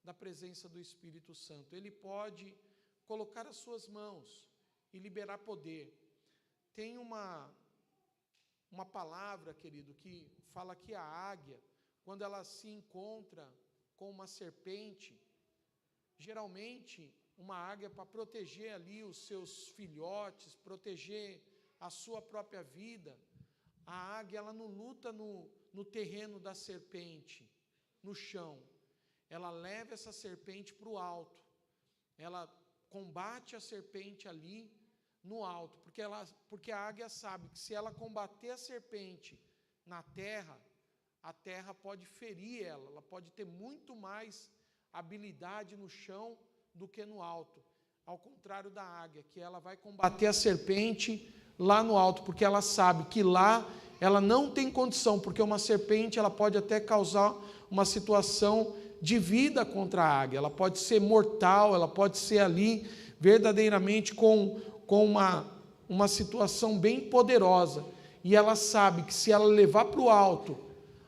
da presença do Espírito Santo. Ele pode colocar as suas mãos e liberar poder. Tem uma palavra, querido, que fala que a águia, quando ela se encontra com uma serpente, geralmente uma águia, para proteger ali os seus filhotes, proteger a sua própria vida, a águia ela não luta no terreno da serpente, no chão. Ela leva essa serpente para o alto. Ela combate a serpente ali no alto, porque a águia sabe que se ela combater a serpente na terra, a terra pode ferir ela pode ter muito mais habilidade no chão do que no alto. Ao contrário da águia, que ela vai combater a serpente lá no alto, porque ela sabe que lá ela não tem condição, porque uma serpente ela pode até causar uma situação de vida contra a águia, ela pode ser mortal, ela pode ser ali verdadeiramente com uma situação bem poderosa, e ela sabe que se ela levar para o alto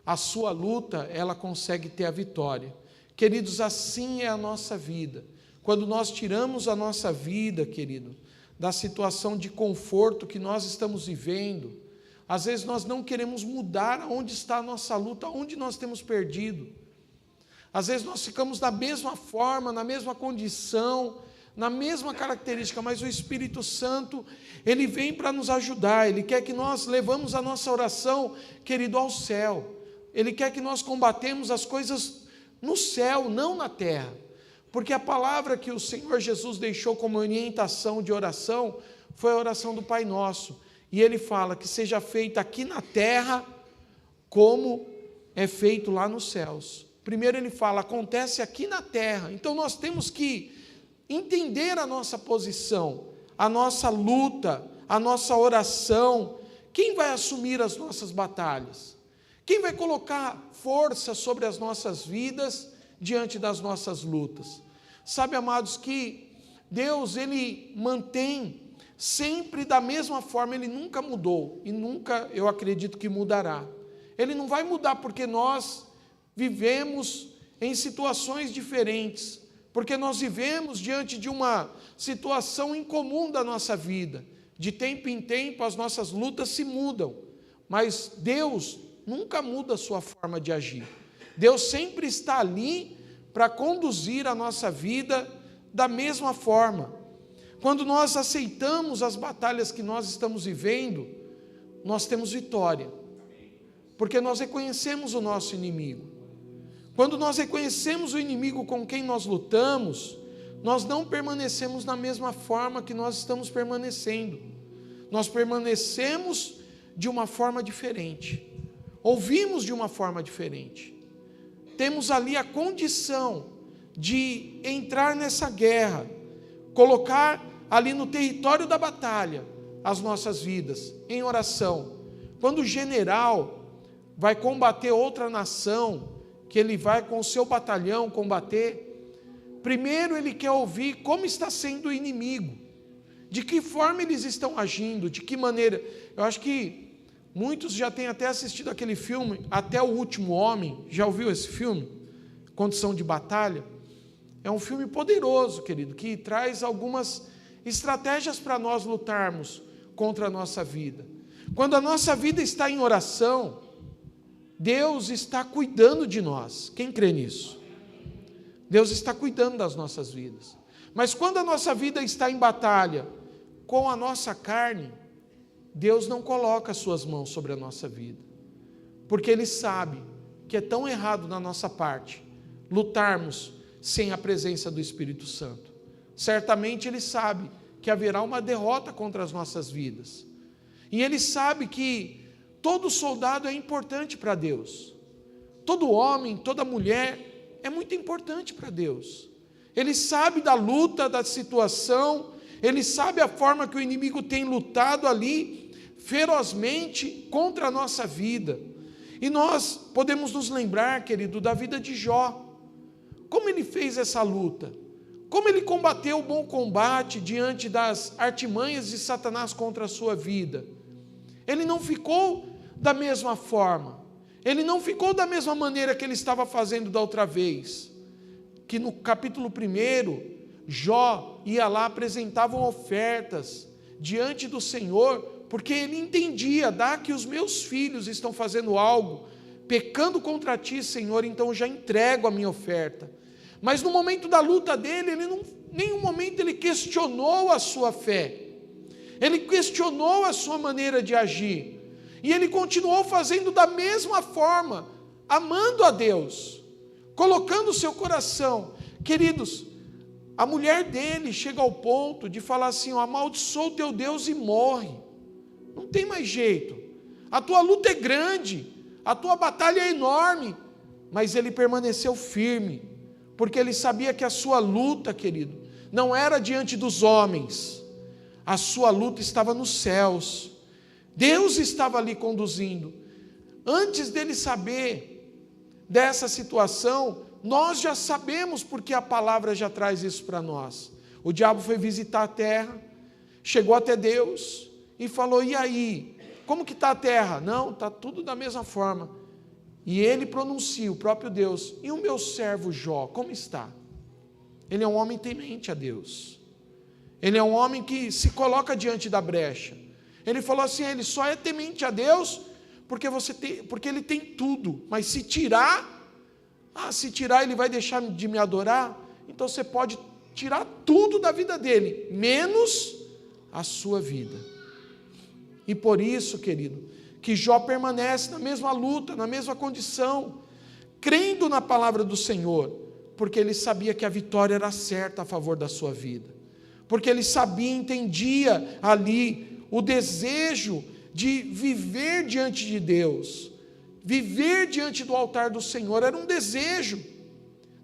a sua luta, ela consegue ter a vitória. Queridos, assim é a nossa vida. Quando nós tiramos a nossa vida, querido, da situação de conforto que nós estamos vivendo, às vezes nós não queremos mudar onde está a nossa luta, onde nós temos perdido. Às vezes nós ficamos da mesma forma, na mesma condição, na mesma característica, mas o Espírito Santo, ele vem para nos ajudar. Ele quer que nós levamos a nossa oração, querido, ao céu. Ele quer que nós combatemos as coisas no céu, não na terra. Porque a palavra que o Senhor Jesus deixou como orientação de oração foi a oração do Pai Nosso. E ele fala que seja feita aqui na terra como é feito lá nos céus. Primeiro ele fala, acontece aqui na terra. Então nós temos que entender a nossa posição, a nossa luta, a nossa oração. Quem vai assumir as nossas batalhas? Quem vai colocar força sobre as nossas vidas diante das nossas lutas? Sabe, amados, que Deus, ele mantém sempre da mesma forma, ele nunca mudou e nunca, eu acredito que mudará. Ele não vai mudar porque nós vivemos em situações diferentes, porque nós vivemos diante de uma situação incomum da nossa vida. De tempo em tempo as nossas lutas se mudam, mas Deus nunca muda a sua forma de agir. Deus sempre está ali para conduzir a nossa vida da mesma forma. Quando nós aceitamos as batalhas que nós estamos vivendo, nós temos vitória, porque nós reconhecemos o nosso inimigo. Quando nós reconhecemos o inimigo com quem nós lutamos, nós não permanecemos na mesma forma que nós estamos permanecendo. Nós permanecemos de uma forma diferente. Ouvimos de uma forma diferente. Temos ali a condição de entrar nessa guerra, colocar ali no território da batalha as nossas vidas em oração. Quando o general vai combater outra nação, que ele vai com o seu batalhão combater, primeiro ele quer ouvir como está sendo o inimigo, de que forma eles estão agindo, de que maneira. Eu acho que muitos já têm até assistido aquele filme, Até o Último Homem. Já ouviu esse filme? Condição de Batalha. É um filme poderoso, querido, que traz algumas estratégias para nós lutarmos contra a nossa vida. Quando a nossa vida está em oração, Deus está cuidando de nós. Quem crê nisso? Deus está cuidando das nossas vidas. Mas quando a nossa vida está em batalha com a nossa carne, Deus não coloca as suas mãos sobre a nossa vida, porque Ele sabe que é tão errado da nossa parte lutarmos sem a presença do Espírito Santo. Certamente Ele sabe que haverá uma derrota contra as nossas vidas, e Ele sabe que todo soldado é importante para Deus, todo homem, toda mulher é muito importante para Deus. Ele sabe da luta, da situação, Ele sabe a forma que o inimigo tem lutado ali ferozmente contra a nossa vida. E nós podemos nos lembrar, querido, da vida de Jó. Como ele fez essa luta? Como ele combateu o bom combate diante das artimanhas de Satanás contra a sua vida? Ele não ficou da mesma forma. Ele não ficou da mesma maneira que ele estava fazendo da outra vez. que no capítulo 1, Jó ia lá, apresentavam ofertas diante do Senhor, porque ele entendia, dá que os meus filhos estão fazendo algo, pecando contra ti, Senhor, então eu já entrego a minha oferta. Mas no momento da luta dele, nenhum momento ele questionou a sua fé, ele questionou a sua maneira de agir, e ele continuou fazendo da mesma forma, amando a Deus, colocando o seu coração. Queridos, a mulher dele chega ao ponto de falar assim: amaldiçoa o teu Deus e morre, não tem mais jeito, a tua luta é grande, a tua batalha é enorme, mas ele permaneceu firme, porque ele sabia que a sua luta, querido, não era diante dos homens, a sua luta estava nos céus, Deus estava ali conduzindo. Antes dele saber dessa situação, nós já sabemos, porque a palavra já traz isso para nós. O diabo foi visitar a terra, chegou até Deus e falou: e aí, como que está a terra? Não, está tudo da mesma forma. E ele pronuncia, o próprio Deus: e o meu servo Jó, como está? Ele é um homem temente a Deus, ele é um homem que se coloca diante da brecha. Ele falou assim: ele só é temente a Deus porque ele tem tudo, mas se tirar ele vai deixar de me adorar? Então você pode tirar tudo da vida dele, menos a sua vida. E por isso, querido, que Jó permanece na mesma luta, na mesma condição, crendo na palavra do Senhor, porque ele sabia que a vitória era certa a favor da sua vida, porque ele sabia, entendia ali o desejo de viver diante de Deus, viver diante do altar do Senhor. Era um desejo,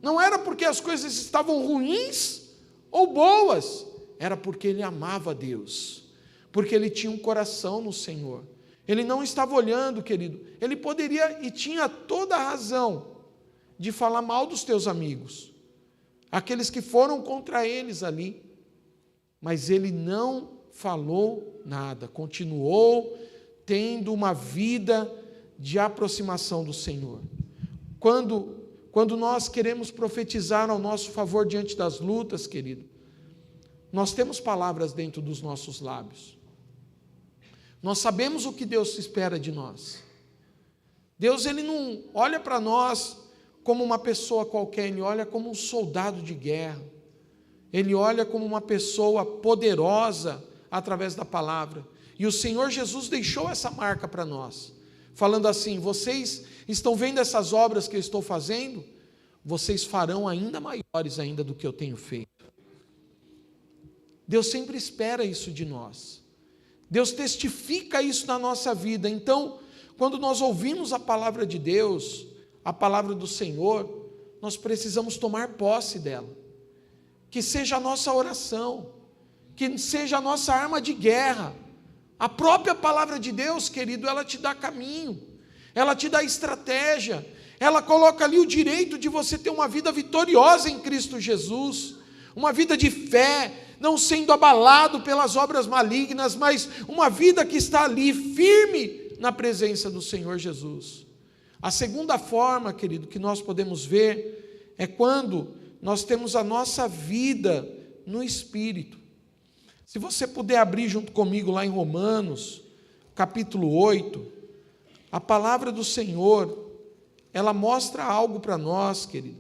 não era porque as coisas estavam ruins ou boas, era porque ele amava a Deus, porque ele tinha um coração no Senhor. Ele não estava olhando, querido, ele poderia e tinha toda a razão de falar mal dos teus amigos, aqueles que foram contra eles ali, mas ele não falou nada, continuou tendo uma vida de aproximação do Senhor. Quando nós queremos profetizar ao nosso favor diante das lutas, querido, nós temos palavras dentro dos nossos lábios, nós sabemos o que Deus espera de nós. Deus, ele não olha para nós como uma pessoa qualquer, ele olha como um soldado de guerra, ele olha como uma pessoa poderosa através da palavra. E o Senhor Jesus deixou essa marca para nós, falando assim: vocês estão vendo essas obras que eu estou fazendo? Vocês farão ainda maiores ainda do que eu tenho feito. Deus sempre espera isso de nós, Deus testifica isso na nossa vida. Então, quando nós ouvimos a palavra de Deus, a palavra do Senhor, nós precisamos tomar posse dela, que seja a nossa oração, que seja a nossa arma de guerra. A própria palavra de Deus, querido, ela te dá caminho, ela te dá estratégia, ela coloca ali o direito de você ter uma vida vitoriosa em Cristo Jesus, uma vida de fé, não sendo abalado pelas obras malignas, mas uma vida que está ali firme na presença do Senhor Jesus. A segunda forma, querido, que nós podemos ver é quando nós temos a nossa vida no Espírito. Se você puder abrir junto comigo lá em Romanos, capítulo 8, a palavra do Senhor, ela mostra algo para nós, querido,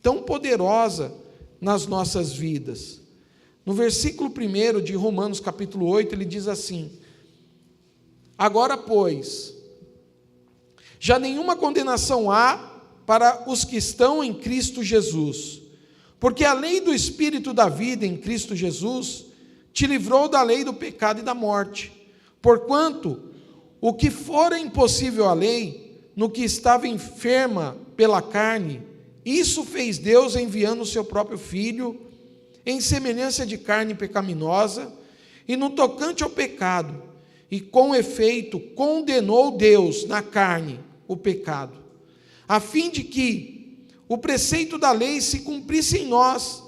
tão poderosa nas nossas vidas. No versículo 1 de Romanos, capítulo 8, ele diz assim: agora, pois, já nenhuma condenação há para os que estão em Cristo Jesus, porque a lei do Espírito da vida em Cristo Jesus te livrou da lei do pecado e da morte. Porquanto, o que fora impossível à lei, no que estava enferma pela carne, isso fez Deus enviando o seu próprio Filho, em semelhança de carne pecaminosa, e no tocante ao pecado, e com efeito condenou Deus na carne o pecado, a fim de que o preceito da lei se cumprisse em nós,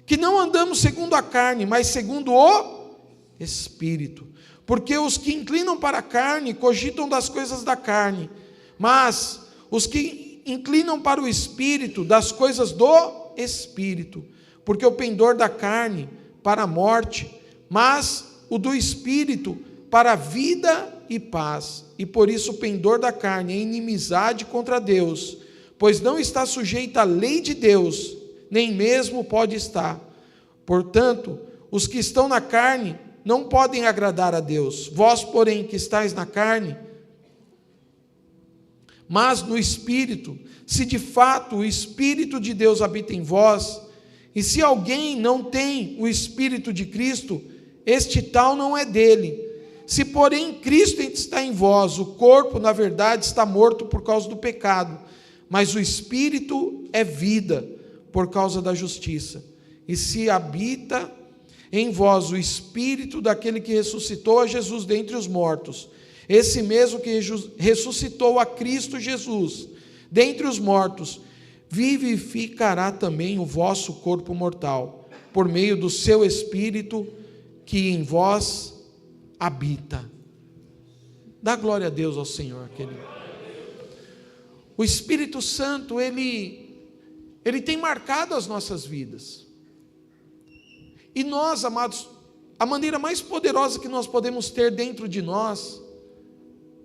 que não andamos segundo a carne, mas segundo o Espírito. Porque os que inclinam para a carne cogitam das coisas da carne, mas os que inclinam para o espírito das coisas do espírito, porque o pendor da carne para a morte, mas o do espírito para a vida e paz. E por isso o pendor da carne é inimizade contra Deus, pois não está sujeita à lei de Deus, nem mesmo pode estar. Portanto, os que estão na carne não podem agradar a Deus. Vós, porém, que estáis na carne, mas no Espírito, se de fato o Espírito de Deus habita em vós, e se alguém não tem o Espírito de Cristo, este tal não é dele. Se, porém, Cristo está em vós, o corpo, na verdade, está morto por causa do pecado, mas o Espírito é vida por causa da justiça. E se habita em vós o Espírito daquele que ressuscitou a Jesus dentre os mortos, esse mesmo que ressuscitou a Cristo Jesus dentre os mortos, vivificará também o vosso corpo mortal, por meio do seu Espírito que em vós habita. Dá glória a Deus ao Senhor, querido. O Espírito Santo, ele tem marcado as nossas vidas. E nós, amados, a maneira mais poderosa que nós podemos ter dentro de nós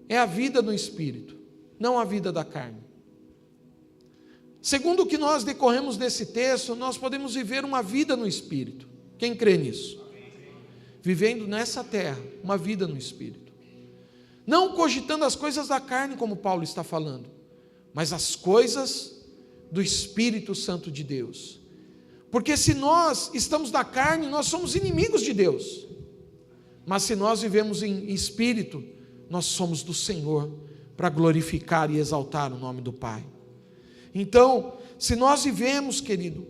é a vida no Espírito, não a vida da carne. Segundo o que nós decorremos desse texto, nós podemos viver uma vida no Espírito. Quem crê nisso? Vivendo nessa terra, uma vida no Espírito. Não cogitando as coisas da carne, como Paulo está falando, mas as coisas do Espírito Santo de Deus. Porque se nós estamos na carne, nós somos inimigos de Deus. Mas se nós vivemos em Espírito, nós somos do Senhor, para glorificar e exaltar o nome do Pai. Então, se nós vivemos, querido,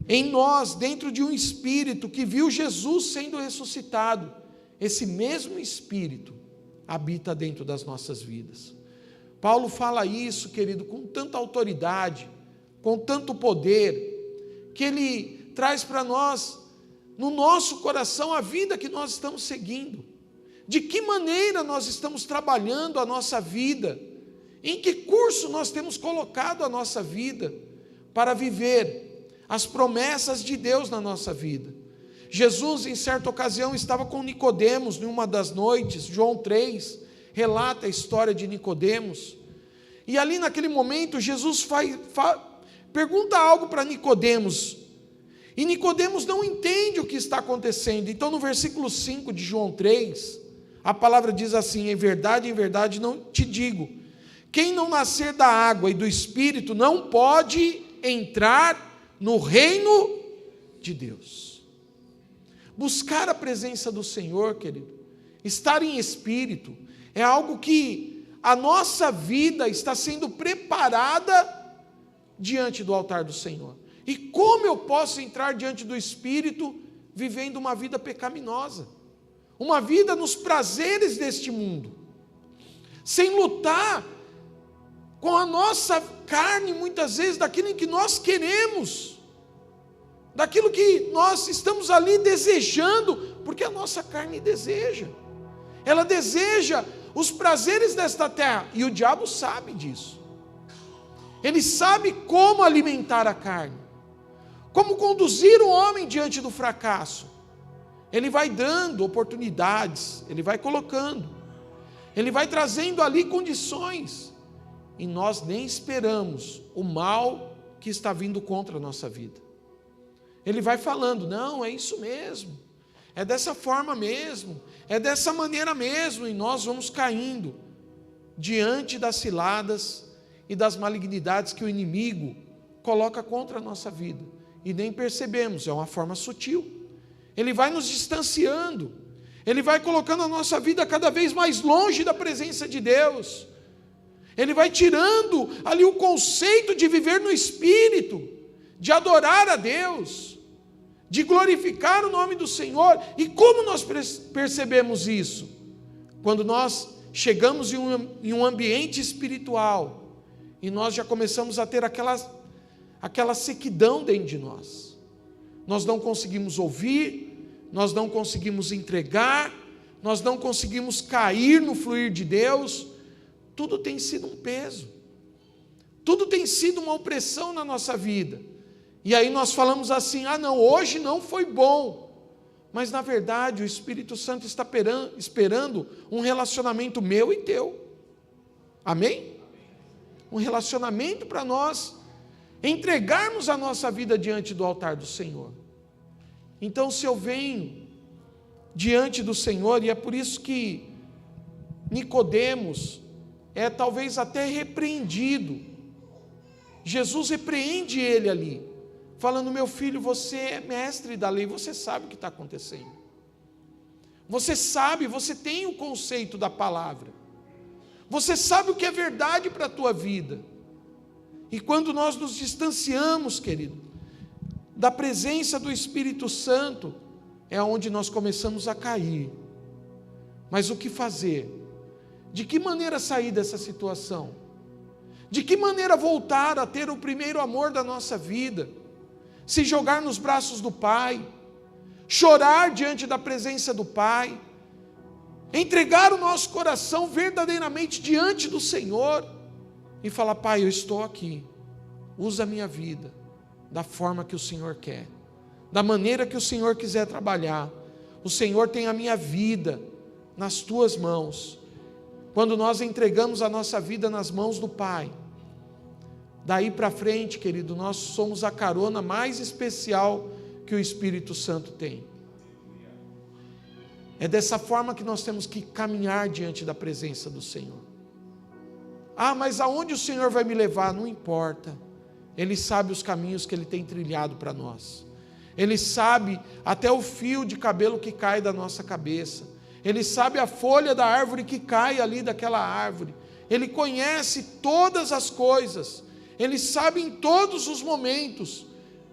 em nós, dentro de um Espírito que viu Jesus sendo ressuscitado, esse mesmo Espírito habita dentro das nossas vidas. Paulo fala isso, querido, com tanta autoridade, com tanto poder, que ele traz para nós, no nosso coração, a vida que nós estamos seguindo. De que maneira nós estamos trabalhando a nossa vida, em que curso nós temos colocado a nossa vida para viver as promessas de Deus na nossa vida. Jesus, em certa ocasião, estava com Nicodemos, em uma das noites. João 3 relata a história de Nicodemos, e ali naquele momento Jesus pergunta algo para Nicodemos, e Nicodemos não entende o que está acontecendo. Então no versículo 5 de João 3, a palavra diz assim: em verdade não te digo, quem não nascer da água e do Espírito não pode entrar no reino de Deus. Buscar a presença do Senhor, querido, estar em Espírito, é algo que a nossa vida está sendo preparada diante do altar do Senhor. E como eu posso entrar diante do Espírito vivendo uma vida pecaminosa? Uma vida nos prazeres deste mundo, sem lutar com a nossa carne, muitas vezes, daquilo em que nós queremos, daquilo que nós estamos ali desejando, porque a nossa carne deseja, ela deseja os prazeres desta terra, e o diabo sabe disso, ele sabe como alimentar a carne, como conduzir o homem diante do fracasso. Ele vai dando oportunidades, ele vai colocando, ele vai trazendo ali condições, e nós nem esperamos o mal que está vindo contra a nossa vida. Ele vai falando: não, é isso mesmo, é dessa forma mesmo, é dessa maneira mesmo, e nós vamos caindo diante das ciladas e das malignidades que o inimigo coloca contra a nossa vida, e nem percebemos. É uma forma sutil. Ele vai nos distanciando, ele vai colocando a nossa vida cada vez mais longe da presença de Deus, ele vai tirando ali o conceito de viver no Espírito, de adorar a Deus, de glorificar o nome do Senhor. E como nós percebemos isso? Quando nós chegamos em um ambiente espiritual, e nós já começamos a ter aquela sequidão dentro de nós. Nós não conseguimos ouvir, nós não conseguimos entregar, nós não conseguimos cair no fluir de Deus. Tudo tem sido um peso. Tudo tem sido uma opressão na nossa vida. E aí nós falamos assim: ah não, hoje não foi bom. Mas na verdade o Espírito Santo está esperando um relacionamento meu e teu. Amém? Um relacionamento para nós entregarmos a nossa vida diante do altar do Senhor. Então, se eu venho diante do Senhor, e é por isso que Nicodemos é talvez até repreendido. Jesus repreende ele ali, falando: meu filho, você é mestre da lei, você sabe o que está acontecendo. Você sabe, você tem o conceito da palavra. Você sabe o que é verdade para a tua vida. E quando nós nos distanciamos, querido, da presença do Espírito Santo, é onde nós começamos a cair. Mas o que fazer? De que maneira sair dessa situação? De que maneira voltar a ter o primeiro amor da nossa vida? Se jogar nos braços do Pai, chorar diante da presença do Pai, entregar o nosso coração verdadeiramente diante do Senhor e falar: Pai, eu estou aqui, usa a minha vida da forma que o Senhor quer, da maneira que o Senhor quiser trabalhar. O Senhor tem a minha vida nas tuas mãos. Quando nós entregamos a nossa vida nas mãos do Pai, daí para frente, querido, nós somos a carona mais especial que o Espírito Santo tem. É dessa forma que nós temos que caminhar diante da presença do Senhor. Ah, mas aonde o Senhor vai me levar? Não importa. Ele sabe os caminhos que Ele tem trilhado para nós. Ele sabe até o fio de cabelo que cai da nossa cabeça. Ele sabe a folha da árvore que cai ali daquela árvore. Ele conhece todas as coisas. Ele sabe em todos os momentos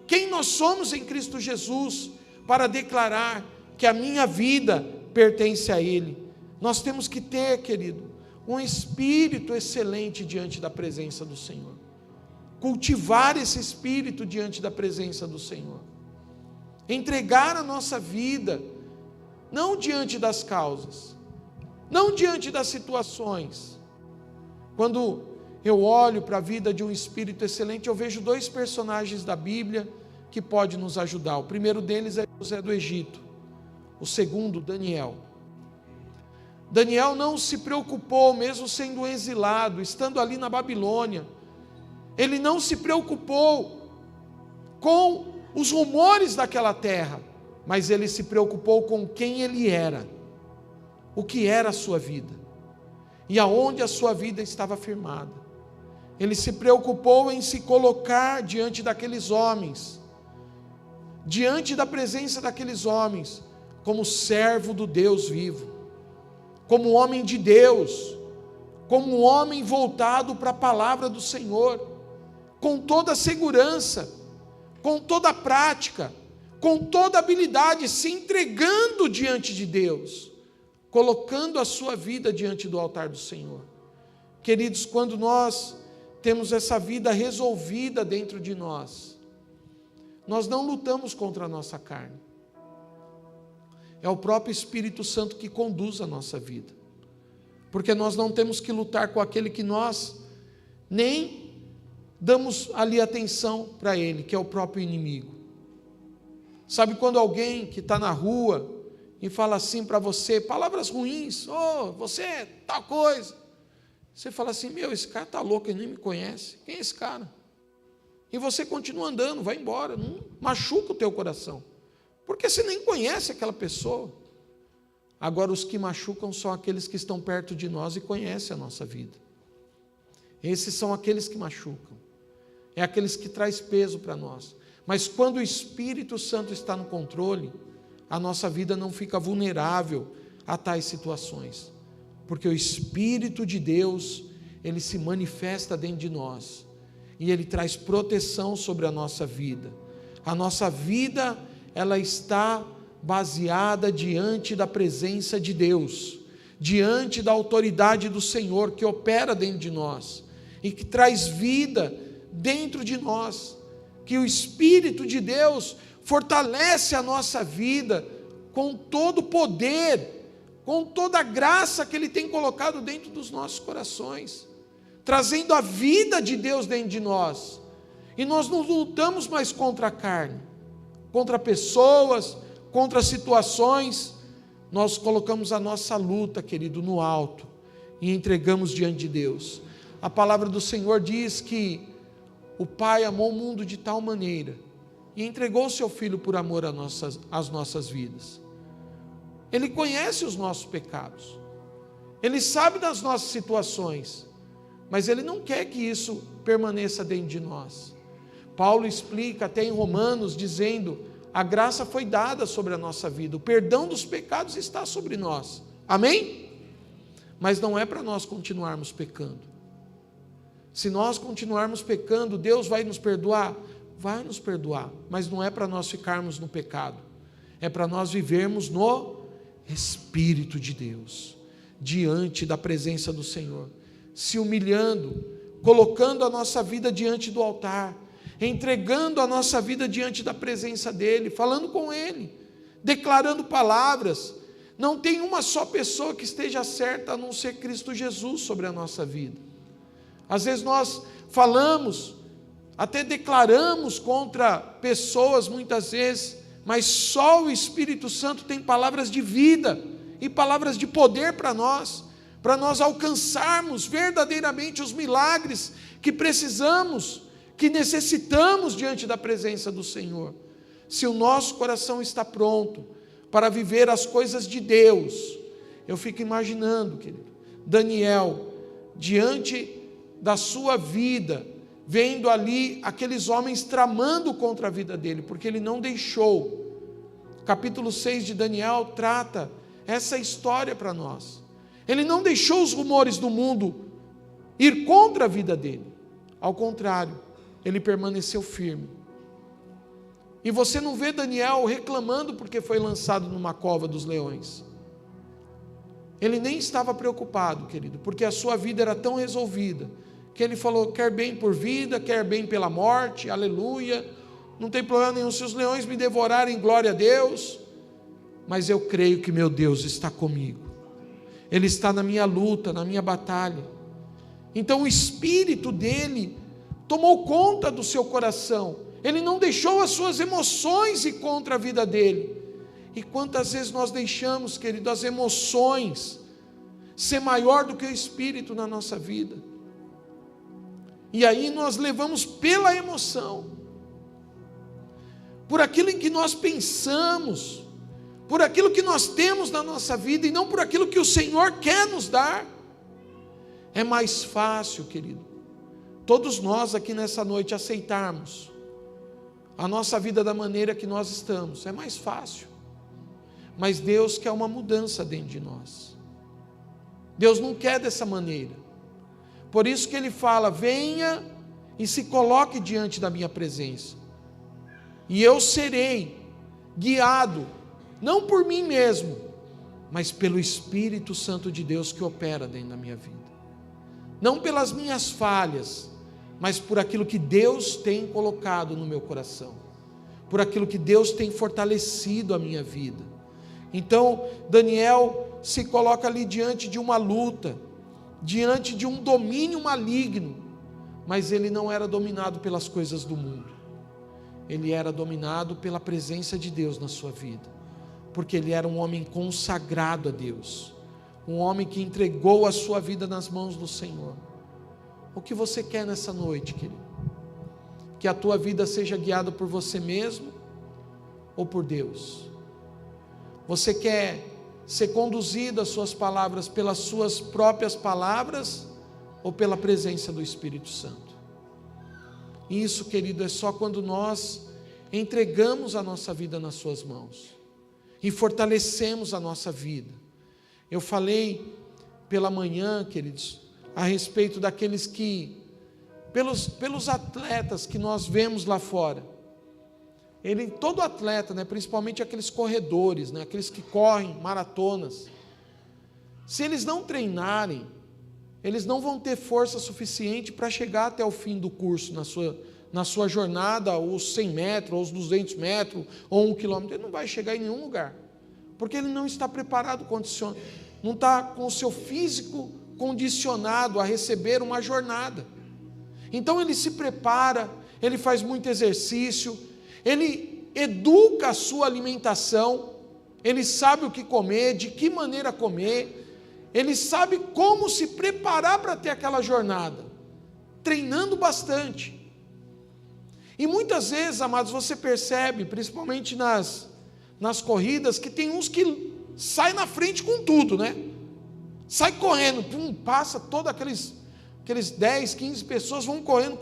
quem nós somos em Cristo Jesus, para declarar que a minha vida pertence a Ele. Nós temos que ter, querido, um espírito excelente diante da presença do Senhor. Cultivar esse espírito diante da presença do Senhor. Entregar a nossa vida, não diante das causas, não diante das situações. Quando eu olho para a vida de um espírito excelente, eu vejo dois personagens da Bíblia que podem nos ajudar. O primeiro deles é José do Egito. O segundo, Daniel. Daniel não se preocupou, mesmo sendo exilado, estando ali na Babilônia, ele não se preocupou com os rumores daquela terra, mas ele se preocupou com quem ele era, o que era a sua vida, e aonde a sua vida estava firmada. Ele se preocupou em se colocar diante daqueles homens, diante da presença daqueles homens, como servo do Deus vivo, como homem de Deus, como um homem voltado para a palavra do Senhor, com toda a segurança, com toda a prática, com toda a habilidade, se entregando diante de Deus, colocando a sua vida diante do altar do Senhor. Queridos, quando nós temos essa vida resolvida dentro de nós, nós não lutamos contra a nossa carne. É o próprio Espírito Santo que conduz a nossa vida, porque nós não temos que lutar com aquele que nós nem damos ali atenção para ele, que é o próprio inimigo. Sabe quando alguém que está na rua e fala assim para você, palavras ruins: oh, você é tal coisa. Você fala assim: meu, esse cara está louco, ele nem me conhece. Quem é esse cara? E você continua andando, vai embora, não machuca o teu coração, porque você nem conhece aquela pessoa. Agora, os que machucam são aqueles que estão perto de nós e conhecem a nossa vida. Esses são aqueles que machucam, é aqueles que traz peso para nós. Mas quando o Espírito Santo está no controle, a nossa vida não fica vulnerável a tais situações, porque o Espírito de Deus, ele se manifesta dentro de nós, e ele traz proteção sobre a nossa vida. A nossa vida, ela está baseada diante da presença de Deus, diante da autoridade do Senhor que opera dentro de nós e que traz vida dentro de nós, que o Espírito de Deus fortalece a nossa vida com todo o poder, com toda a graça que Ele tem colocado dentro dos nossos corações, trazendo a vida de Deus dentro de nós. E nós não lutamos mais contra a carne, contra pessoas, contra situações. Nós colocamos a nossa luta, querido, no alto e entregamos diante de Deus. A palavra do Senhor diz que o Pai amou o mundo de tal maneira e entregou o seu Filho por amor às nossas vidas. Ele conhece os nossos pecados, Ele sabe das nossas situações, mas Ele não quer que isso permaneça dentro de nós. Paulo explica até em Romanos, dizendo: a graça foi dada sobre a nossa vida, o perdão dos pecados está sobre nós, amém? Mas não é para nós continuarmos pecando. Se nós continuarmos pecando, Deus vai nos perdoar? Vai nos perdoar, mas não é para nós ficarmos no pecado, é para nós vivermos no Espírito de Deus, diante da presença do Senhor, se humilhando, colocando a nossa vida diante do altar, entregando a nossa vida diante da presença dEle, falando com Ele, declarando palavras. Não tem uma só pessoa que esteja certa a não ser Cristo Jesus sobre a nossa vida. Às vezes nós falamos, até declaramos contra pessoas muitas vezes, mas só o Espírito Santo tem palavras de vida e palavras de poder para nós alcançarmos verdadeiramente os milagres que precisamos, que necessitamos diante da presença do Senhor. Se o nosso coração está pronto para viver as coisas de Deus, eu fico imaginando, querido, Daniel, diante da sua vida, vendo ali aqueles homens tramando contra a vida dele, porque ele não deixou. Capítulo 6 de Daniel trata essa história para nós. Ele não deixou os rumores do mundo ir contra a vida dele. Ao contrário, ele permaneceu firme. E você não vê Daniel reclamando porque foi lançado numa cova dos leões. Ele nem estava preocupado, querido, porque a sua vida era tão resolvida, que ele falou: quer bem por vida, quer bem pela morte, aleluia, não tem problema nenhum, se os leões me devorarem, glória a Deus, mas eu creio que meu Deus está comigo, Ele está na minha luta, na minha batalha. Então o Espírito dele tomou conta do seu coração, ele não deixou as suas emoções ir contra a vida dele. E quantas vezes nós deixamos, querido, as emoções ser maior do que o Espírito na nossa vida, e aí nós levamos pela emoção, por aquilo em que nós pensamos, por aquilo que nós temos na nossa vida, e não por aquilo que o Senhor quer nos dar. É mais fácil, querido, todos nós aqui nessa noite aceitarmos a nossa vida da maneira que nós estamos, é mais fácil, mas Deus quer uma mudança dentro de nós. Deus não quer dessa maneira. Por isso que Ele fala: venha e se coloque diante da minha presença, e eu serei guiado, não por mim mesmo, mas pelo Espírito Santo de Deus que opera dentro da minha vida, não pelas minhas falhas, mas por aquilo que Deus tem colocado no meu coração, por aquilo que Deus tem fortalecido a minha vida. Então Daniel se coloca ali diante de uma luta, diante de um domínio maligno, mas ele não era dominado pelas coisas do mundo, ele era dominado pela presença de Deus na sua vida, porque ele era um homem consagrado a Deus, um homem que entregou a sua vida nas mãos do Senhor. O que você quer nessa noite, querido? Que a tua vida seja guiada por você mesmo ou por Deus? Você quer ser conduzido às suas palavras pelas suas próprias palavras ou pela presença do Espírito Santo? Isso, querido, é só quando nós entregamos a nossa vida nas suas mãos e fortalecemos a nossa vida. Eu falei pela manhã, queridos, a respeito daqueles que, pelos atletas que nós vemos lá fora, todo atleta, né, principalmente aqueles corredores, né, aqueles que correm maratonas, se eles não treinarem, eles não vão ter força suficiente para chegar até o fim do curso, na sua jornada, os 100 metros, ou os 200 metros, ou 1 quilômetro. Ele não vai chegar em nenhum lugar, porque ele não está preparado, não está com o seu físico condicionado a receber uma jornada. Então ele se prepara, ele faz muito exercício, ele educa a sua alimentação, ele sabe o que comer, de que maneira comer, ele sabe como se preparar para ter aquela jornada, treinando bastante. E muitas vezes, amados, você percebe, principalmente nas corridas, que tem uns que saem na frente com tudo, né? Sai correndo, passa todos aqueles 10, 15 pessoas vão correndo.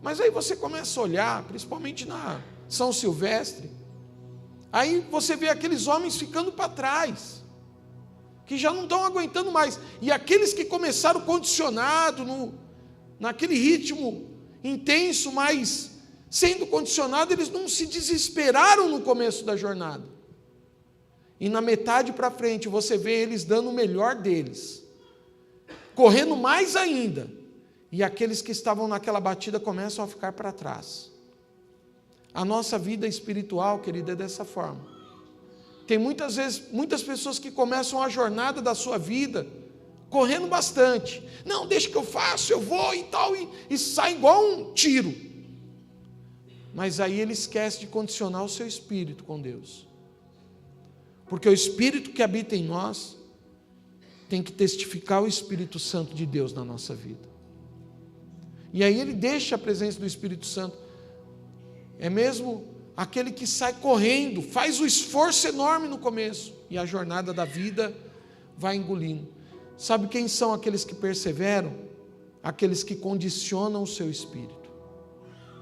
Mas aí você começa a olhar, principalmente na São Silvestre, aí você vê aqueles homens ficando para trás, que já não estão aguentando mais. E aqueles que começaram condicionado, naquele ritmo intenso, mas sendo condicionado, eles não se desesperaram no começo da jornada. E na metade para frente, você vê eles dando o melhor deles, correndo mais ainda. E aqueles que estavam naquela batida começam a ficar para trás. A nossa vida espiritual, querida, é dessa forma. Tem muitas vezes, muitas pessoas que começam a jornada da sua vida correndo bastante. Não, deixa que eu faço, eu vou e tal, e sai igual um tiro. Mas aí ele esquece de condicionar o seu espírito com Deus. Porque o Espírito que habita em nós tem que testificar o Espírito Santo de Deus na nossa vida. E aí ele deixa a presença do Espírito Santo. É mesmo aquele que sai correndo, faz o esforço enorme no começo, e a jornada da vida vai engolindo. Sabe quem são aqueles que perseveram? Aqueles que condicionam o seu espírito,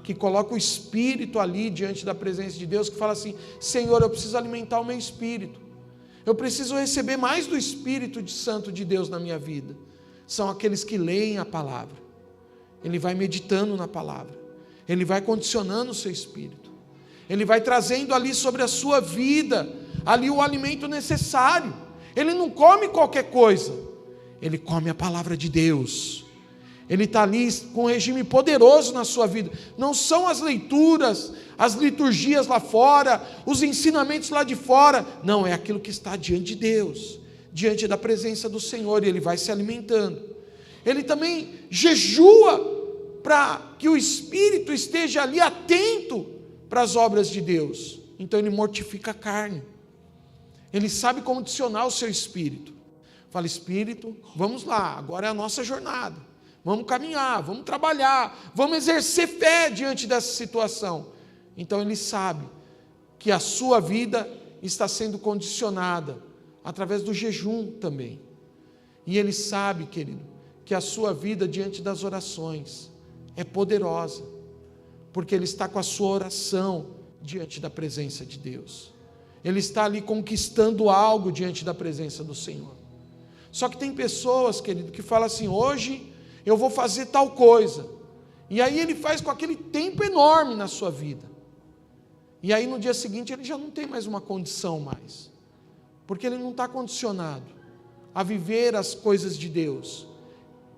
que colocam o espírito ali diante da presença de Deus, que fala assim: Senhor, eu preciso alimentar o meu espírito, eu preciso receber mais do Espírito Santo de Deus na minha vida. São aqueles que leem a palavra, ele vai meditando na palavra, ele vai condicionando o seu espírito, ele vai trazendo ali sobre a sua vida, ali o alimento necessário. Ele não come qualquer coisa, ele come a palavra de Deus. Ele está ali com um regime poderoso na sua vida. Não são as leituras, as liturgias lá fora, os ensinamentos lá de fora. Não, é aquilo que está diante de Deus, diante da presença do Senhor, e ele vai se alimentando. Ele também jejua para que o Espírito esteja ali atento para as obras de Deus. Então ele mortifica a carne. Ele sabe condicionar o seu espírito. Fala: Espírito, vamos lá, agora é a nossa jornada. Vamos caminhar, vamos trabalhar, vamos exercer fé diante dessa situação. Então ele sabe que a sua vida está sendo condicionada através do jejum também. E ele sabe, querido, que a sua vida diante das orações é poderosa, porque ele está com a sua oração diante da presença de Deus. Ele está ali conquistando algo diante da presença do Senhor. Só que tem pessoas, querido, que falam assim: hoje eu vou fazer tal coisa. E aí ele faz com aquele tempo enorme na sua vida. E aí no dia seguinte ele já não tem mais uma condição mais. Porque ele não está condicionado a viver as coisas de Deus.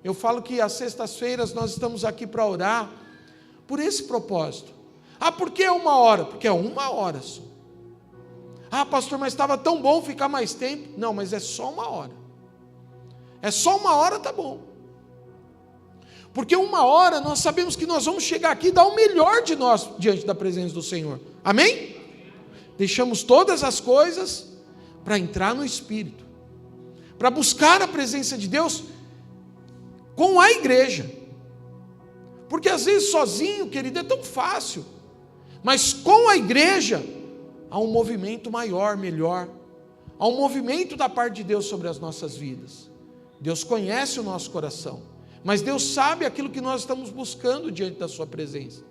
Eu falo que às sextas-feiras nós estamos aqui para orar por esse propósito. Ah, por que 1 hora? Porque é 1 hora só. Ah, pastor, mas estava tão bom ficar mais tempo. Não, mas é só 1 hora. É só 1 hora, tá bom. Porque 1 hora nós sabemos que nós vamos chegar aqui e dar o melhor de nós diante da presença do Senhor. Amém? Deixamos todas as coisas para entrar no Espírito, para buscar a presença de Deus com a igreja. Porque às vezes sozinho, querido, é tão fácil. Mas com a igreja há um movimento maior, melhor. Há um movimento da parte de Deus sobre as nossas vidas. Deus conhece o nosso coração, mas Deus sabe aquilo que nós estamos buscando diante da sua presença.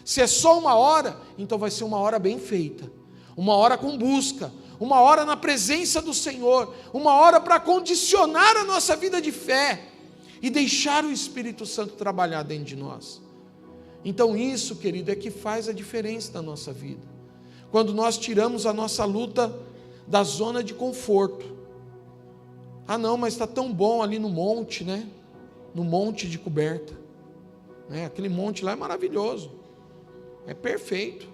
Se é só 1 hora, então vai ser 1 hora bem feita, 1 hora com busca, 1 hora na presença do Senhor, 1 hora para condicionar a nossa vida de fé e deixar o Espírito Santo trabalhar dentro de nós. Então isso, querido, é que faz a diferença na nossa vida. Quando nós tiramos a nossa luta da zona de conforto. Ah não, mas está tão bom ali no monte, né? No monte de coberta. Aquele monte lá é maravilhoso. É perfeito.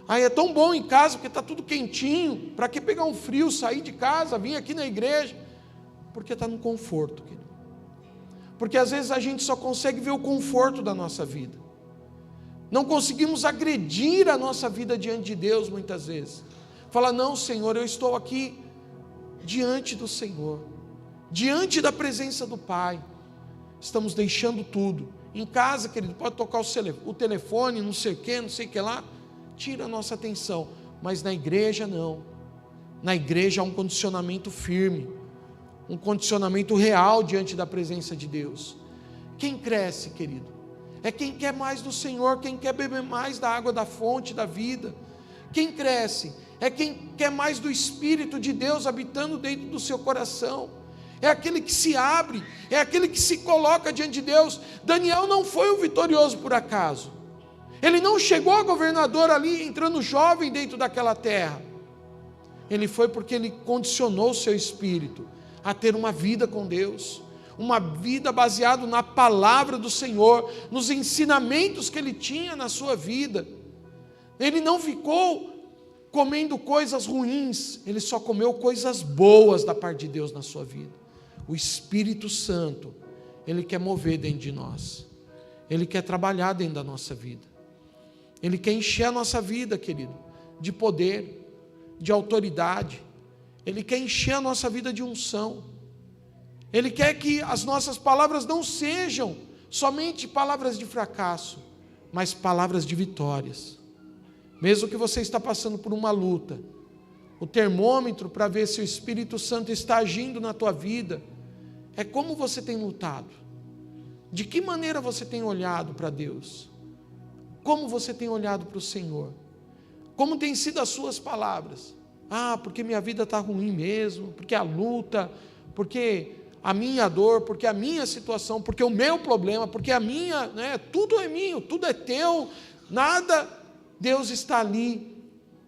Ah, é tão bom em casa porque está tudo quentinho. Para que pegar um frio, sair de casa, vir aqui na igreja? Porque está no conforto, querido. Porque às vezes a gente só consegue ver o conforto da nossa vida. Não conseguimos agredir a nossa vida diante de Deus muitas vezes. Fala, não, Senhor, eu estou aqui diante do Senhor, diante da presença do Pai. Estamos deixando tudo. Em casa, querido, pode tocar o telefone, não sei o que lá. Tira a nossa atenção. Mas na igreja não. Na igreja há um condicionamento firme. Um condicionamento real diante da presença de Deus. Quem cresce, querido, é quem quer mais do Senhor, quem quer beber mais da água da fonte da vida. Quem cresce é quem quer mais do Espírito de Deus habitando dentro do seu coração. É aquele que se abre, é aquele que se coloca diante de Deus. Daniel não foi o vitorioso por acaso. Ele não chegou a governador ali, entrando jovem dentro daquela terra. Ele foi porque ele condicionou o seu espírito a ter uma vida com Deus, uma vida baseada na palavra do Senhor, nos ensinamentos que ele tinha na sua vida. Ele não ficou comendo coisas ruins, ele só comeu coisas boas da parte de Deus na sua vida. O Espírito Santo, ele quer mover dentro de nós, ele quer trabalhar dentro da nossa vida, ele quer encher a nossa vida, querido, de poder, de autoridade. Ele quer encher a nossa vida de unção. Ele quer que as nossas palavras não sejam somente palavras de fracasso, mas palavras de vitórias. Mesmo que você está passando por uma luta, o termômetro para ver se o Espírito Santo está agindo na tua vida é como você tem lutado. De que maneira você tem olhado para Deus? Como você tem olhado para o Senhor? Como tem sido as suas palavras? Porque minha vida está ruim mesmo, porque a luta, porque a minha dor, porque a minha situação, porque o meu problema, porque a minha, tudo é meu, tudo é teu, nada. Deus está ali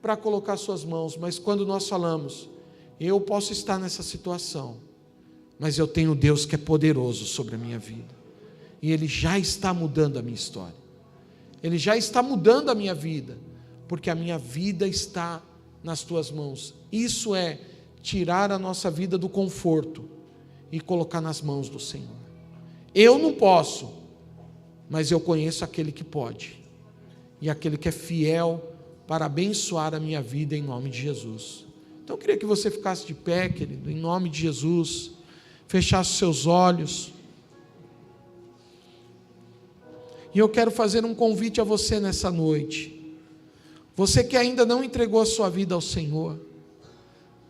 para colocar suas mãos. Mas quando nós falamos, eu posso estar nessa situação, mas eu tenho Deus que é poderoso sobre a minha vida, e Ele já está mudando a minha história, Ele já está mudando a minha vida, porque a minha vida está nas tuas mãos. Isso é tirar a nossa vida do conforto e colocar nas mãos do Senhor. Eu não posso, mas eu conheço aquele que pode, e aquele que é fiel para abençoar a minha vida em nome de Jesus. Então eu queria que você ficasse de pé, querido, em nome de Jesus, fechasse os seus olhos, e eu quero fazer um convite a você nessa noite. Você que ainda não entregou a sua vida ao Senhor,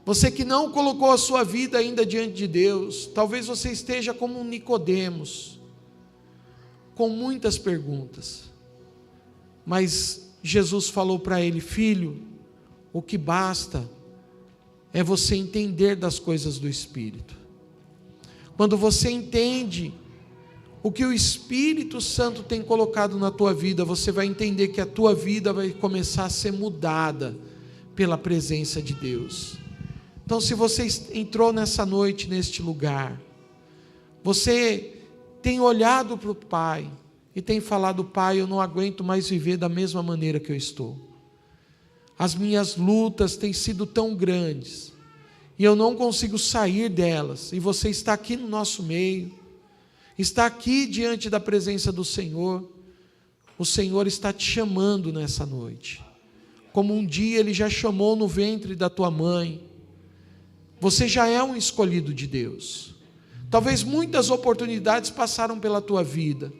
você que não colocou a sua vida ainda diante de Deus, talvez você esteja como um Nicodemos, com muitas perguntas, mas Jesus falou para ele: filho, o que basta é você entender das coisas do Espírito. Quando você entende o que o Espírito Santo tem colocado na tua vida, você vai entender que a tua vida vai começar a ser mudada pela presença de Deus. Então, se você entrou nessa noite, neste lugar, você tem olhado para o Pai e tem falado: Pai, eu não aguento mais viver da mesma maneira que eu estou. As minhas lutas têm sido tão grandes e eu não consigo sair delas. E você está aqui no nosso meio, está aqui diante da presença do Senhor. O Senhor está te chamando nessa noite, como um dia Ele já chamou no ventre da tua mãe. Você já é um escolhido de Deus. Talvez muitas oportunidades passaram pela tua vida,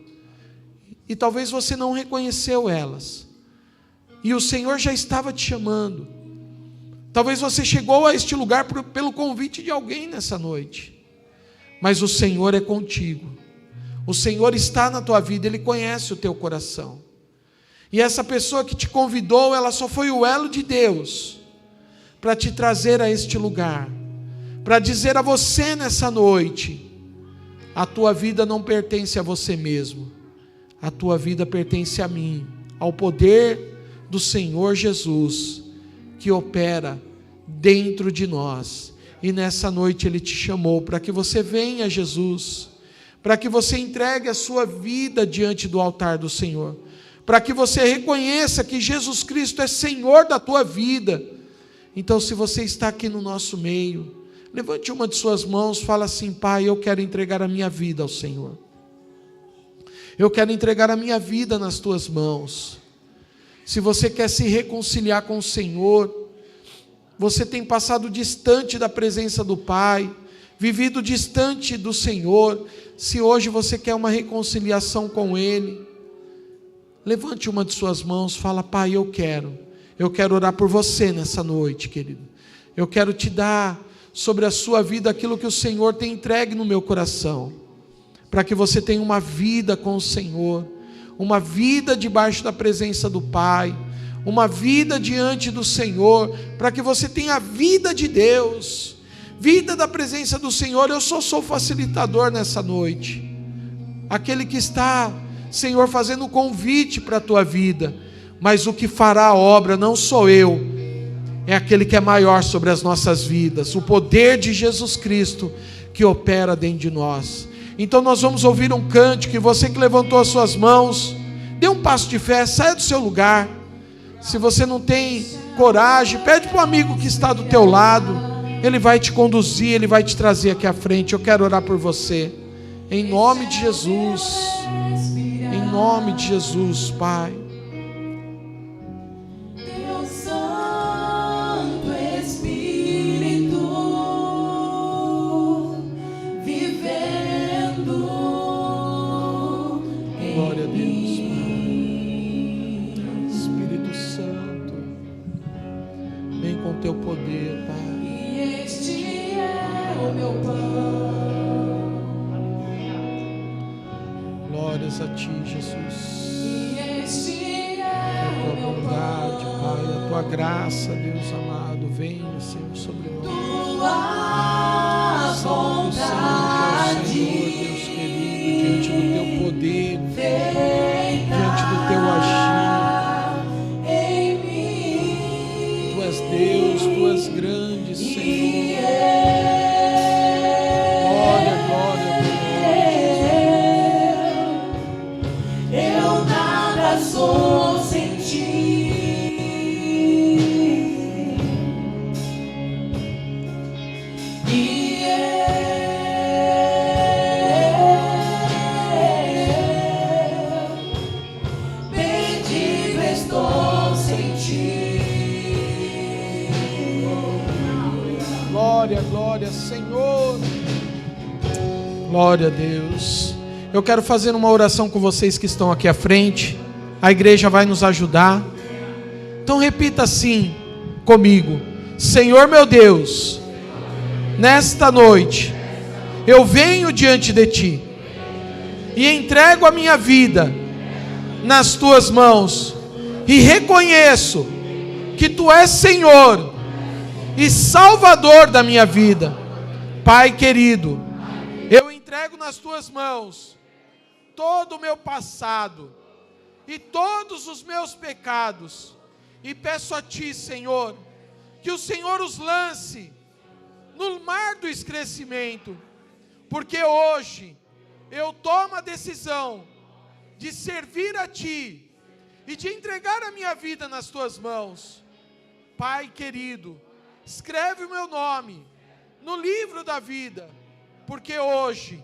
e talvez você não reconheceu elas, e o Senhor já estava te chamando. Talvez você chegou a este lugar pelo convite de alguém nessa noite, mas o Senhor é contigo. O Senhor está na tua vida, Ele conhece o teu coração. E essa pessoa que te convidou, ela só foi o elo de Deus para te trazer a este lugar, para dizer a você nessa noite: a tua vida não pertence a você mesmo, a tua vida pertence a mim, ao poder do Senhor Jesus, que opera dentro de nós. E nessa noite Ele te chamou para que você venha a Jesus, para que você entregue a sua vida diante do altar do Senhor, para que você reconheça que Jesus Cristo é Senhor da tua vida. Então, se você está aqui no nosso meio, levante uma de suas mãos, fala assim: Pai, eu quero entregar a minha vida ao Senhor. Eu quero entregar a minha vida nas tuas mãos. Se você quer se reconciliar com o Senhor, você tem passado distante da presença do Pai, vivido distante do Senhor, se hoje você quer uma reconciliação com Ele, levante uma de suas mãos, fala: Pai, eu quero orar por você nessa noite, querido. Eu quero te dar sobre a sua vida aquilo que o Senhor tem entregue no meu coração, para que você tenha uma vida com o Senhor, uma vida debaixo da presença do Pai, uma vida diante do Senhor, para que você tenha a vida de Deus, vida da presença do Senhor. Eu só sou facilitador nessa noite, aquele que está, Senhor, fazendo o convite para a tua vida, mas o que fará a obra não sou eu, é aquele que é maior sobre as nossas vidas, o poder de Jesus Cristo que opera dentro de nós. Então nós vamos ouvir um cântico, e você que levantou as suas mãos, dê um passo de fé, saia do seu lugar. Se você não tem coragem, pede para o amigo que está do teu lado, ele vai te conduzir, ele vai te trazer aqui à frente. Eu quero orar por você, em nome de Jesus, em nome de Jesus, Pai. Glória a Deus, Espírito Santo, vem com teu poder, Pai. E este é o meu pão. Glórias a ti, Jesus. E este é A tua o meu bondade, pão. Pai, a tua graça, Deus amado, venha, Senhor, sobre nós. Tua Santo, Santo, Senhor, Deus querido, diante do teu poder, diante do teu agir. em mim. Tu és Deus, tu és grande, Senhor. Glória, glória, glória. Eu nada sou sem ti. E perdido estou sem ti. Glória, glória, Senhor. Glória a Deus. Eu quero fazer uma oração com vocês que estão aqui à frente. A igreja vai nos ajudar. Então repita assim comigo: Senhor meu Deus, nesta noite eu venho diante de ti e entrego a minha vida nas tuas mãos e reconheço que tu és Senhor e Salvador da minha vida. Pai querido, eu entrego nas tuas mãos todo o meu passado e todos os meus pecados, e peço a ti, Senhor, que o Senhor os lance no mar do esquecimento, porque hoje eu tomo a decisão de servir a ti e de entregar a minha vida nas tuas mãos. Pai querido, escreve o meu nome no livro da vida, porque hoje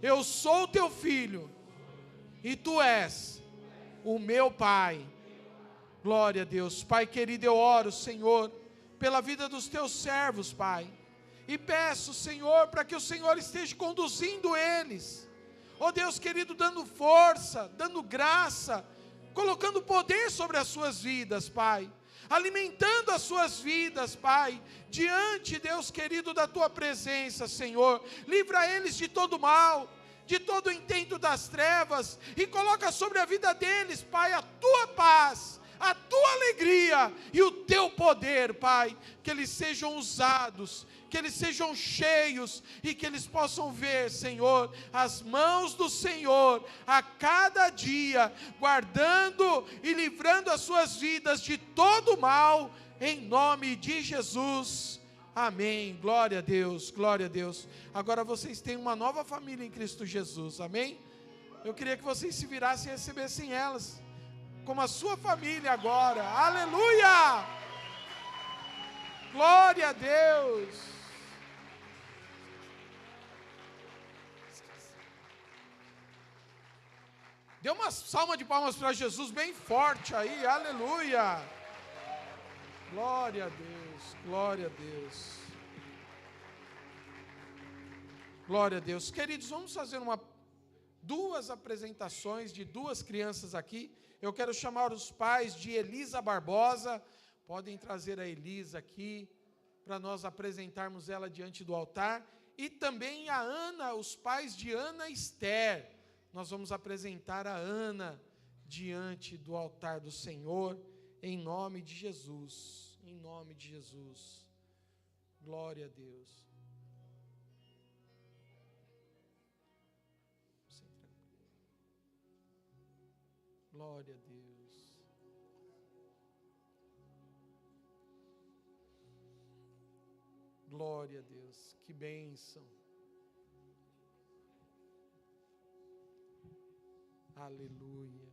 eu sou teu filho e tu és o meu Pai. Glória a Deus. Pai querido, eu oro, Senhor, pela vida dos teus servos, Pai, e peço, Senhor, para que o Senhor esteja conduzindo eles, ó Deus querido, dando força, dando graça, colocando poder sobre as suas vidas, Pai, alimentando as suas vidas, Pai, diante, Deus querido, da tua presença, Senhor. Livra eles de todo mal, de todo o intento das trevas, e coloca sobre a vida deles, Pai, a tua paz, a tua alegria e o teu poder, Pai. Que eles sejam usados, que eles sejam cheios, e que eles possam ver, Senhor, as mãos do Senhor a cada dia, guardando e livrando as suas vidas de todo mal, em nome de Jesus. Amém. Glória a Deus, glória a Deus. Agora vocês têm uma nova família em Cristo Jesus, amém? Eu queria que vocês se virassem e recebessem elas como a sua família agora. Aleluia! Glória a Deus! Dê uma salva de palmas para Jesus bem forte aí, aleluia. Glória a Deus, glória a Deus. Glória a Deus. Queridos, vamos fazer duas apresentações de duas crianças aqui. Eu quero chamar os pais de Elisa Barbosa. Podem trazer a Elisa aqui, para nós apresentarmos ela diante do altar. E também a Ana, os pais de Ana e Esther. Nós vamos apresentar a Ana diante do altar do Senhor, em nome de Jesus. Em nome de Jesus. Glória a Deus. Glória a Deus. Glória a Deus. Que bênção. Aleluia.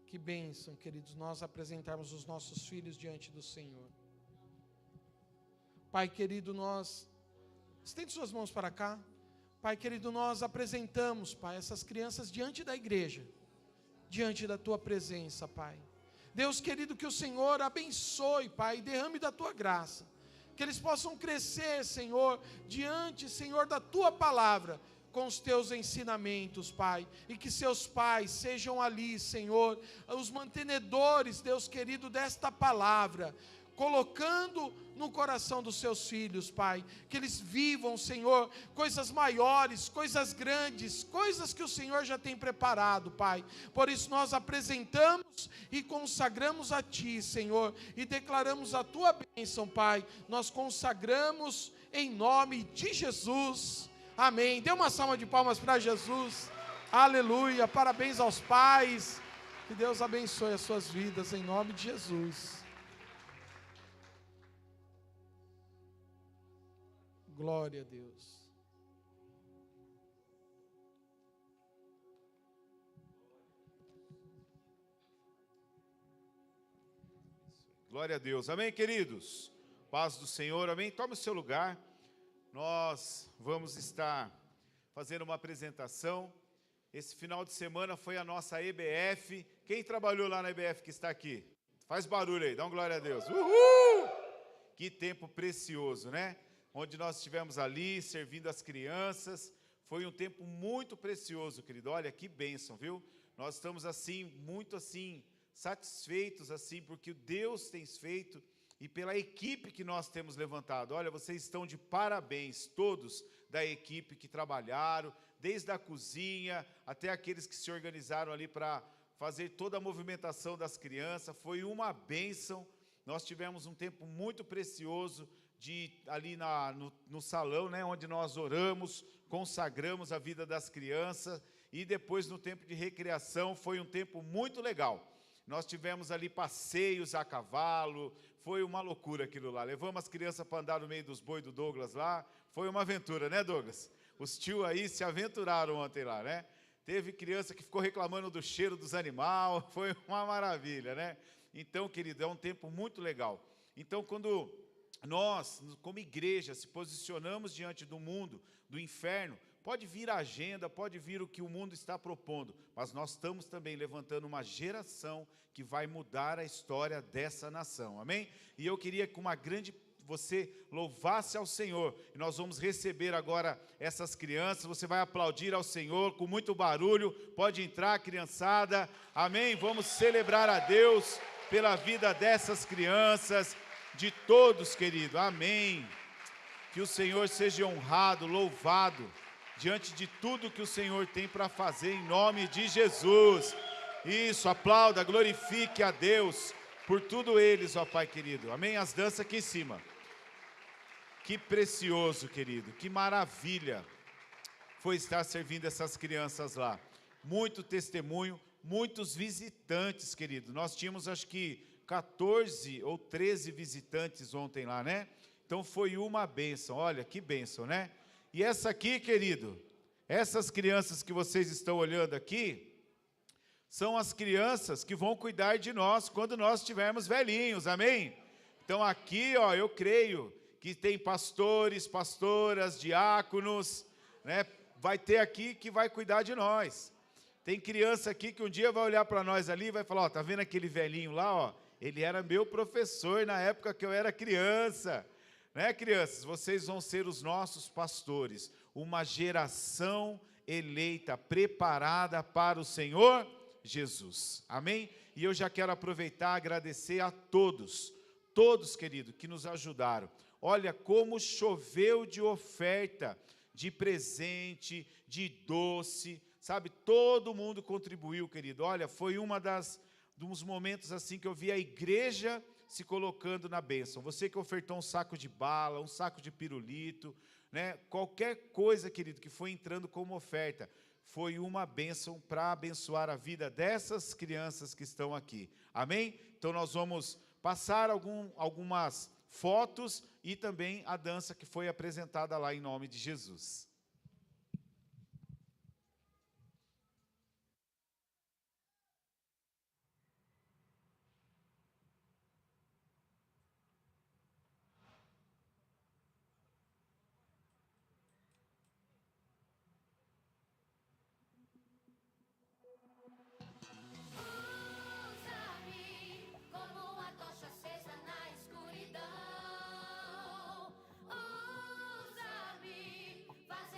Que bênção, queridos, nós apresentarmos os nossos filhos diante do Senhor. Pai querido, estende suas mãos para cá. Pai querido, nós apresentamos, Pai, essas crianças diante da igreja, diante da Tua presença, Pai. Deus querido, que o Senhor abençoe, Pai, e derrame da Tua graça. Que eles possam crescer, Senhor, diante, Senhor, da Tua palavra, com os Teus ensinamentos, Pai, e que seus pais sejam ali, Senhor, os mantenedores, Deus querido, desta palavra, colocando no coração dos seus filhos, Pai, que eles vivam, Senhor, coisas maiores, coisas grandes, coisas que o Senhor já tem preparado, Pai. Por isso nós apresentamos e consagramos a Ti, Senhor, e declaramos a Tua bênção, Pai. Nós consagramos em nome de Jesus. Amém. Dê uma salva de palmas para Jesus. Aleluia. Parabéns aos pais. Que Deus abençoe as suas vidas em nome de Jesus. Glória a Deus. Glória a Deus. Amém, queridos? Paz do Senhor. Amém. Tome o seu lugar. Nós vamos estar fazendo uma apresentação. Esse final de semana foi a nossa EBF. Quem trabalhou lá na EBF que está aqui? Faz barulho aí, dá uma glória a Deus. Uhul! Que tempo precioso, né? Onde nós estivemos ali, servindo as crianças. Foi um tempo muito precioso, querido. Olha, que bênção, viu? Nós estamos, assim, muito, assim, satisfeitos, assim, porque Deus tem feito e pela equipe que nós temos levantado. Olha, vocês estão de parabéns, todos da equipe que trabalharam, desde a cozinha até aqueles que se organizaram ali para fazer toda a movimentação das crianças. Foi uma bênção. Nós tivemos um tempo muito precioso ali no salão, né, onde nós oramos, consagramos a vida das crianças, e depois no tempo de recreação foi um tempo muito legal. Nós tivemos ali passeios a cavalo, foi uma loucura aquilo lá. Levamos as crianças para andar no meio dos bois do Douglas lá, foi uma aventura, né, Douglas? Os tios aí se aventuraram ontem lá, né? Teve criança que ficou reclamando do cheiro dos animais, foi uma maravilha, né? Então, querido, é um tempo muito legal. Então, quando nós, como igreja, se posicionamos diante do mundo, do inferno, pode vir a agenda, pode vir o que o mundo está propondo, mas nós estamos também levantando uma geração que vai mudar a história dessa nação, amém? E eu queria que você louvasse ao Senhor, e nós vamos receber agora essas crianças. Você vai aplaudir ao Senhor com muito barulho, pode entrar, criançada, amém? Vamos celebrar a Deus pela vida dessas crianças, de todos, querido, amém? Que o Senhor seja honrado, louvado, diante de tudo que o Senhor tem para fazer, em nome de Jesus. Isso, aplauda, glorifique a Deus por tudo eles, ó Pai querido, amém? As danças aqui em cima. Que precioso, querido, que maravilha foi estar servindo essas crianças lá. Muito testemunho, muitos visitantes, querido. Nós tínhamos, acho que, 14 ou 13 visitantes ontem lá, né? Então foi uma bênção, olha que bênção, né? E essa aqui, querido, essas crianças que vocês estão olhando aqui, são as crianças que vão cuidar de nós quando nós estivermos velhinhos, amém? Então aqui, ó, eu creio que tem pastores, pastoras, diáconos, né? Vai ter aqui que vai cuidar de nós. Tem criança aqui que um dia vai olhar para nós ali e vai falar, ó, tá vendo aquele velhinho lá, ó? Ele era meu professor na época que eu era criança. Né, crianças? Vocês vão ser os nossos pastores, uma geração eleita, preparada para o Senhor Jesus. Amém? E eu já quero aproveitar e agradecer a todos, querido, que nos ajudaram. Olha como choveu de oferta, de presente, de doce, sabe? Todo mundo contribuiu, querido. Olha, foi dos momentos assim que eu vi a igreja se colocando na bênção. Você que ofertou um saco de bala, um saco de pirulito, né? Qualquer coisa, querido, que foi entrando como oferta, foi uma bênção para abençoar a vida dessas crianças que estão aqui. Amém? Então nós vamos passar algumas fotos e também a dança que foi apresentada lá em nome de Jesus. Usa-me como a tocha acesa na escuridão. Usa-me, faz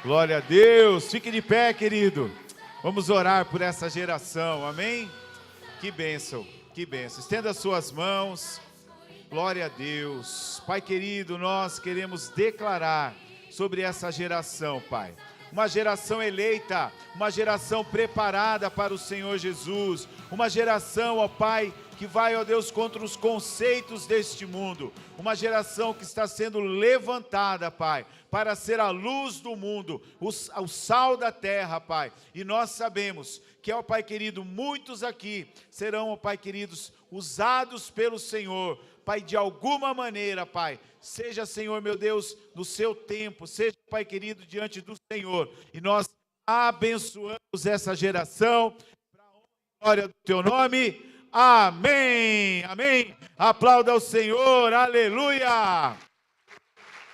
Glória a Deus. Fique de pé, querido. Vamos orar por essa geração, amém? Que bênção, que bênção. Estenda as suas mãos. Glória a Deus. Pai querido, nós queremos declarar sobre essa geração, Pai. Uma geração eleita, uma geração preparada para o Senhor Jesus. Uma geração, ó Pai, que vai, ó Deus, contra os conceitos deste mundo. Uma geração que está sendo levantada, Pai, para ser a luz do mundo, o sal da terra, Pai. E nós sabemos que, ó Pai querido, muitos aqui serão, ó Pai queridos, usados pelo Senhor, Pai, de alguma maneira, Pai, seja, Senhor, meu Deus, no seu tempo, seja, Pai querido, diante do Senhor, e nós abençoamos essa geração, para a honra e glória do Teu nome, amém, amém, aplauda ao Senhor, aleluia,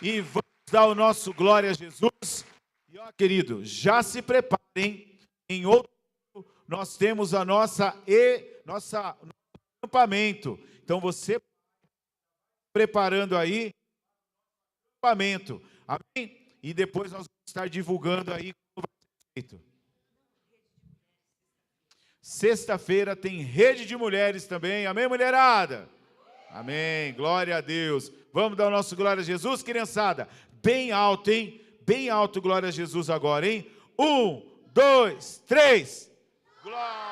e vamos dar o nosso glória a Jesus, e ó, querido, já se preparem, em outro nós temos a nosso acampamento, então você preparando aí o acampamento, amém? E depois nós vamos estar divulgando aí como vai ser feito. Sexta-feira tem rede de mulheres também, amém, mulherada? Amém, glória a Deus. Vamos dar o nosso glória a Jesus, criançada? Bem alto, hein? Bem alto, glória a Jesus agora, hein? 1, 2, 3. Glória!